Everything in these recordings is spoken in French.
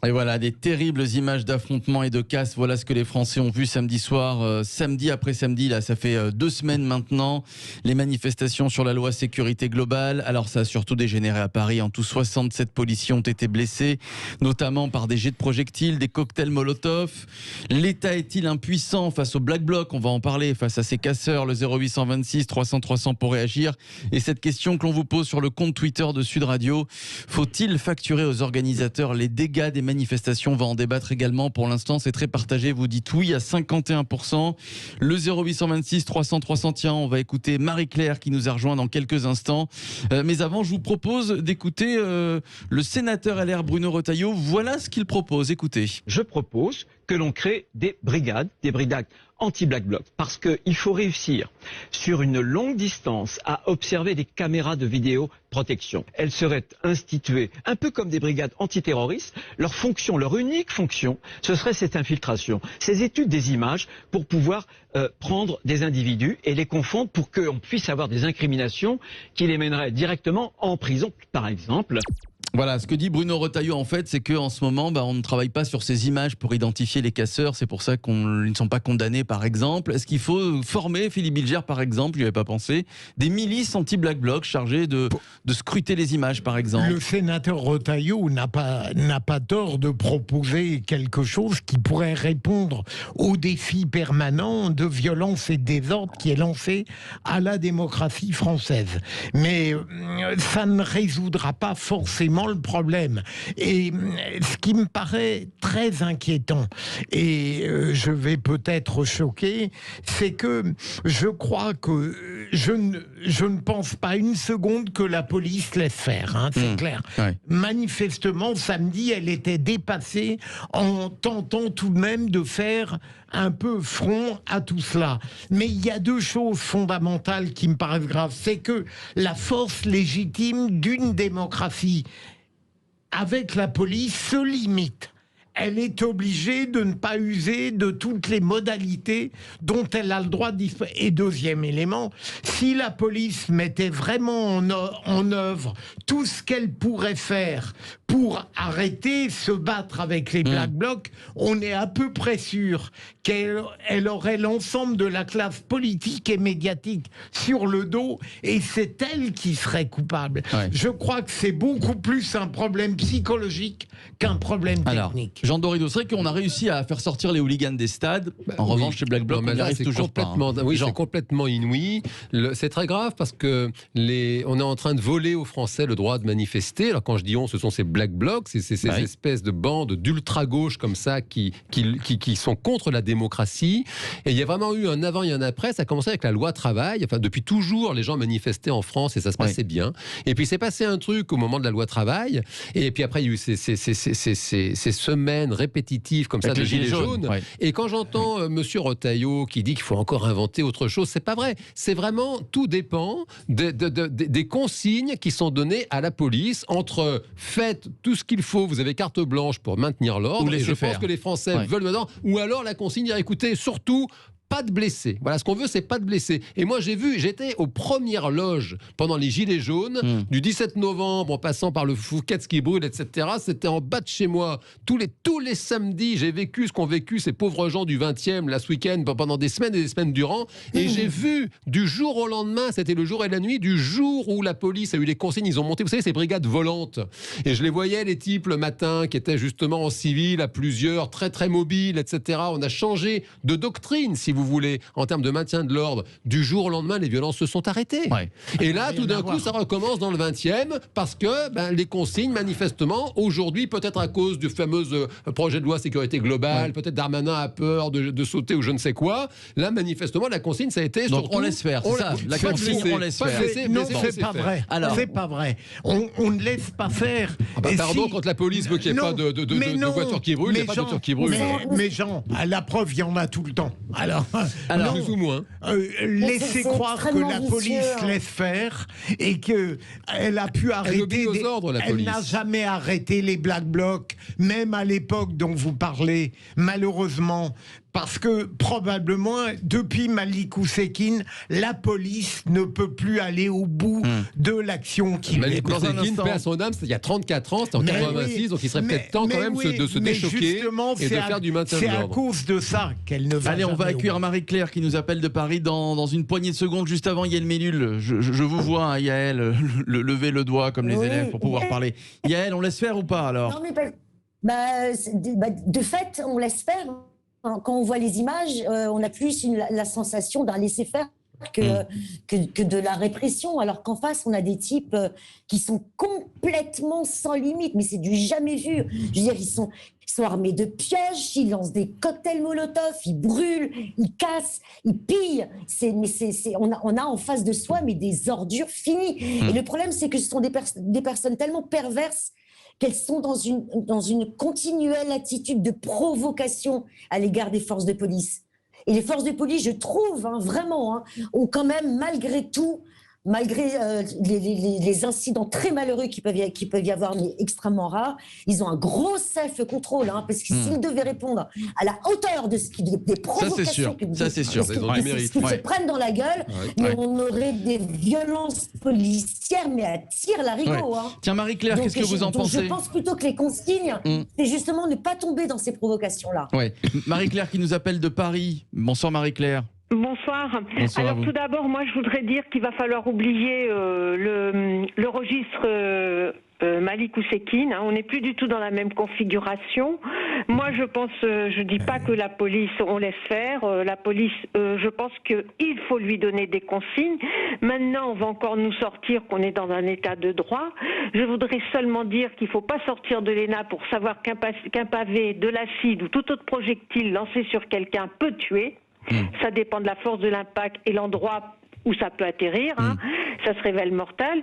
Et voilà, des terribles images d'affrontements et de casse. Voilà ce que les Français ont vu samedi soir, samedi après samedi. Là, ça fait 2 semaines maintenant. Les manifestations sur la loi sécurité globale. Alors, ça a surtout dégénéré à Paris. En tout, 67 policiers ont été blessés, notamment par des jets de projectiles, des cocktails Molotov. L'État est-il impuissant face au Black Bloc? On va en parler, face à ces casseurs. Le 0826 300 300 pour réagir. Et cette question que l'on vous pose sur le compte Twitter de Sud Radio: faut-il facturer aux organisateurs les dégâts des manifestations? On va en débattre également. Pour l'instant, c'est très partagé. Vous dites oui à 51%. Le 0826 300 300. Tiens, on va écouter Marie-Claire qui nous a rejoint dans quelques instants. Mais avant, je vous propose d'écouter le sénateur LR Bruno Retailleau. Voilà ce qu'il propose. Écoutez. Je propose que l'on crée des brigades anti-Black Bloc, parce qu'il faut réussir sur une longue distance à observer des caméras de vidéoprotection. Elles seraient instituées un peu comme des brigades antiterroristes. Leur fonction, leur unique fonction, ce serait cette infiltration, ces études des images pour pouvoir prendre des individus et les confondre pour qu'on puisse avoir des incriminations qui les mèneraient directement en prison, par exemple. Voilà, ce que dit Bruno Retailleau, en fait, c'est qu'en ce moment, on ne travaille pas sur ces images pour identifier les casseurs. C'est pour ça qu'ils ne sont pas condamnés, par exemple. Est-ce qu'il faut former, Philippe Bilger, par exemple, je n'y avais pas pensé, des milices anti-Black Bloc chargées de scruter les images, par exemple? Le sénateur Retailleau n'a pas tort de proposer quelque chose qui pourrait répondre au défi permanent de violence et de désordre qui est lancé à la démocratie française. Mais ça ne résoudra pas forcément le problème. Et ce qui me paraît très inquiétant, et je vais peut-être choquer, c'est que je crois que je ne pense pas une seconde que la police laisse faire, hein, c'est clair. Ouais. Manifestement, samedi, elle était dépassée en tentant tout de même de faire un peu front à tout cela. Mais il y a 2 choses fondamentales qui me paraissent graves. C'est que la force légitime d'une démocratie avec la police se limite. Elle est obligée de ne pas user de toutes les modalités dont elle a le droit de disposer. Et deuxième élément, si la police mettait vraiment en œuvre tout ce qu'elle pourrait faire pour arrêter, se battre avec les Black Blocs, on est à peu près sûr qu'elle aurait l'ensemble de la classe politique et médiatique sur le dos, et c'est elle qui serait coupable. Ouais. Je crois que c'est beaucoup plus un problème psychologique qu'un problème technique. Jean Dorido, c'est vrai qu'on a réussi à faire sortir les hooligans des stades. En revanche, chez Black Bloc, on n'y arrive toujours pas. Oui, c'est complètement inouï. C'est très grave parce que on est en train de voler aux Français le droit de manifester. Alors quand je dis on, ce sont ces Black Blocs, c'est ces espèces de bandes d'ultra-gauche comme ça qui sont contre la démocratie. Et il y a vraiment eu un avant et un après. Ça a commencé avec la loi travail. Enfin, depuis toujours, les gens manifestaient en France et ça se passait bien. Et puis, c'est passé un truc au moment de la loi travail. Et puis après, il y a eu ces semaines répétitives comme ça de gilets jaunes. Ouais. Et quand j'entends Monsieur Retailleau qui dit qu'il faut encore inventer autre chose, c'est pas vrai. C'est vraiment, tout dépend des consignes qui sont données à la police entre faites tout ce qu'il faut, vous avez carte blanche pour maintenir l'ordre. Et je pense que les Français veulent maintenant. Ou alors la consigne est écoutez, surtout pas de blessés. Voilà, ce qu'on veut, c'est pas de blessés. Et moi, j'étais aux premières loges pendant les Gilets jaunes, du 17 novembre, en passant par le Fouquet's qui brûle, etc. C'était en bas de chez moi. Tous les samedis, j'ai vécu ce qu'ont vécu ces pauvres gens du 20e, là, ce week-end, pendant des semaines et des semaines durant. Et j'ai vu, du jour au lendemain, c'était le jour et la nuit, du jour où la police a eu les consignes, ils ont monté, vous savez, ces brigades volantes. Et je les voyais, les types, le matin, qui étaient justement en civil, à plusieurs, très, très mobiles, etc. On a changé de doctrine, si vous voulez, en termes de maintien de l'ordre. Du jour au lendemain, les violences se sont arrêtées. Ouais. Et là, tout d'un coup, ça recommence dans le 20e parce que les consignes, manifestement, aujourd'hui, peut-être à cause du fameux projet de loi sécurité globale, peut-être Darmanin a peur de sauter ou je ne sais quoi. Là, manifestement, la consigne, ça a été... Donc on laisse faire, c'est ça. La consigne, on laisse faire. Non, c'est pas vrai. Alors, c'est pas vrai. On ne laisse pas faire. Pardon, quand la police veut qu'il n'y ait pas de voiture qui brûle, il n'y a pas de voiture qui brûle. Mais Jean, à la preuve, il y en a tout le temps. Alors plus ou moins. Laissez croire que la police laisse faire et qu'elle a pu arrêter. Elle n'a jamais arrêté les Black Blocs, même à l'époque dont vous parlez, malheureusement. parce que probablement, depuis Malik Oussekine, la police ne peut plus aller au bout de l'action qui Malik Oussekine, paix à son âme, c'était il y a 34 ans, c'était en 86, donc il serait peut-être temps quand même de se déchoquer et de faire du maintien de l'ordre. C'est à cause de ça qu'elle ne va Allez, on va accueillir Marie-Claire qui nous appelle de Paris dans une poignée de secondes, juste avant Yael Mellul. Je vous vois, hein, Yael, lever le doigt comme les élèves pour pouvoir parler. Yael, on laisse faire ou pas alors? Non, mais de fait, on laisse faire. Quand on voit les images, on a plus la sensation d'un laisser-faire que de la répression, alors qu'en face, on a des types qui sont complètement sans limite, mais c'est du jamais vu. Je veux dire, ils sont armés de pioches, ils lancent des cocktails Molotov, ils brûlent, ils cassent, ils pillent. On a en face de soi mais des ordures finies. Et le problème, c'est que ce sont des personnes tellement perverses qu'elles sont dans une continuelle attitude de provocation à l'égard des forces de police. Et les forces de police, je trouve, vraiment, ont quand même, malgré tout, malgré les incidents très malheureux qui peuvent y avoir, mais extrêmement rares, ils ont un gros self-control, parce que s'ils devaient répondre à la hauteur de des provocations qu'ils se prennent dans la gueule, mais on aurait des violences policières, mais à tire-larigot. Tiens, Marie-Claire, qu'est-ce que vous en pensez? Je pense plutôt que les consignes, c'est justement ne pas tomber dans ces provocations-là. Ouais. Marie-Claire qui nous appelle de Paris. Bonsoir Marie-Claire. Bonsoir. Alors tout d'abord, moi je voudrais dire qu'il va falloir oublier le registre Malik Oussekine. On n'est plus du tout dans la même configuration. Moi je pense, je dis pas que la police, on laisse faire. La police, je pense qu'il faut lui donner des consignes. Maintenant, on va encore nous sortir qu'on est dans un état de droit. Je voudrais seulement dire qu'il ne faut pas sortir de l'ENA pour savoir qu'un pavé, de l'acide ou tout autre projectile lancé sur quelqu'un peut tuer. Ça dépend de la force de l'impact et l'endroit où ça peut atterrir, ça se révèle mortel.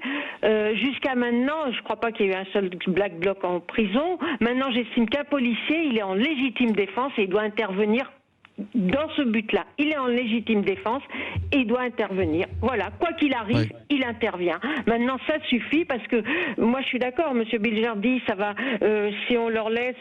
Jusqu'à maintenant, je ne crois pas qu'il y ait eu un seul Black Bloc en prison. Maintenant, j'estime qu'un policier, il est en légitime défense et il doit intervenir dans ce but-là. Il est en légitime défense et il doit intervenir. Voilà, quoi qu'il arrive, il intervient. Maintenant, ça suffit parce que moi, je suis d'accord, M. Bilger dit, ça va, si on leur laisse,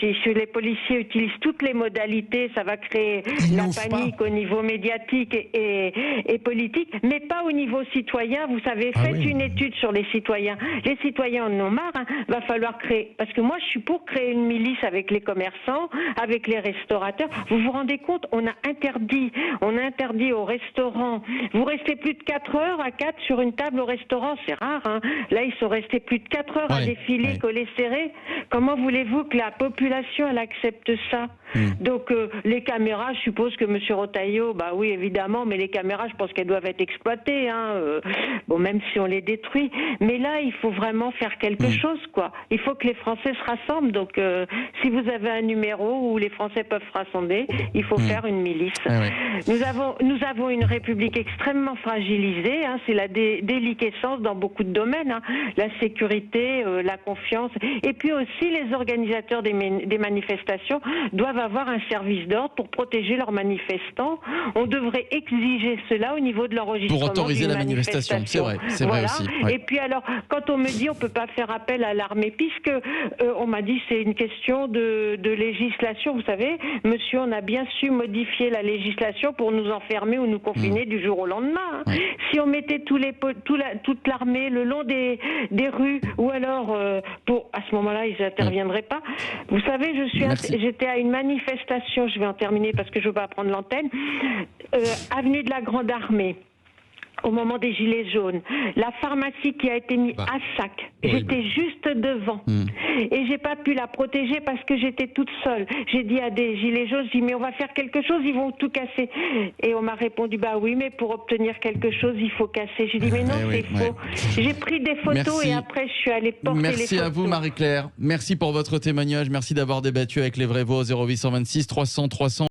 si les policiers utilisent toutes les modalités, ça va créer la panique au niveau médiatique et politique, mais pas au niveau citoyen. Vous savez, faites une étude sur les citoyens. Les citoyens en ont marre, va falloir créer, parce que moi, je suis pour créer une milice avec les commerçants, avec les restaurateurs. Vous vous rendez compte, on a interdit au restaurant. Vous restez plus de 4 heures à 4 sur une table au restaurant, c'est rare. Là, ils sont restés plus de 4 heures à défiler, collés serrés. Comment voulez-vous que la population elle accepte ça? Donc les caméras, je suppose que M. Rotaillot, bah oui évidemment, mais les caméras, je pense qu'elles doivent être exploitées. Bon, même si on les détruit. Mais là, il faut vraiment faire quelque chose, quoi. Il faut que les Français se rassemblent. Donc si vous avez un numéro où les Français peuvent se rassembler, il faut faire une milice. Nous avons une République extrêmement fragilisée. C'est la déliquescence dans beaucoup de domaines. La sécurité, la confiance. Et puis aussi, les organisateurs des manifestations doivent avoir un service d'ordre pour protéger leurs manifestants. On devrait exiger cela au niveau de l'enregistrement. Pour autoriser la manifestation, c'est vrai aussi. Et puis alors, quand on me dit on peut pas faire appel à l'armée, puisque on m'a dit c'est une question de législation, vous savez, monsieur, on a bien su modifier la législation pour nous enfermer ou nous confiner du jour au lendemain. Si on mettait toute l'armée le long des rues, ou alors à ce moment-là ils n'interviendraient pas. Vous savez, j'étais à une manifestation, je vais en terminer parce que je ne veux pas prendre l'antenne, avenue de la Grande Armée. Au moment des gilets jaunes, la pharmacie qui a été mise à sac, j'étais juste devant et j'ai pas pu la protéger parce que j'étais toute seule. J'ai dit à des gilets jaunes, je dis mais on va faire quelque chose, ils vont tout casser. Et on m'a répondu bah oui, mais pour obtenir quelque chose il faut casser. J'ai dit mais non, c'est faux. J'ai pris des photos et après je suis allée porter les photos. Merci à vous Marie-Claire, merci pour votre témoignage, merci d'avoir débattu avec les Vrais Veaux au 0826 300 300.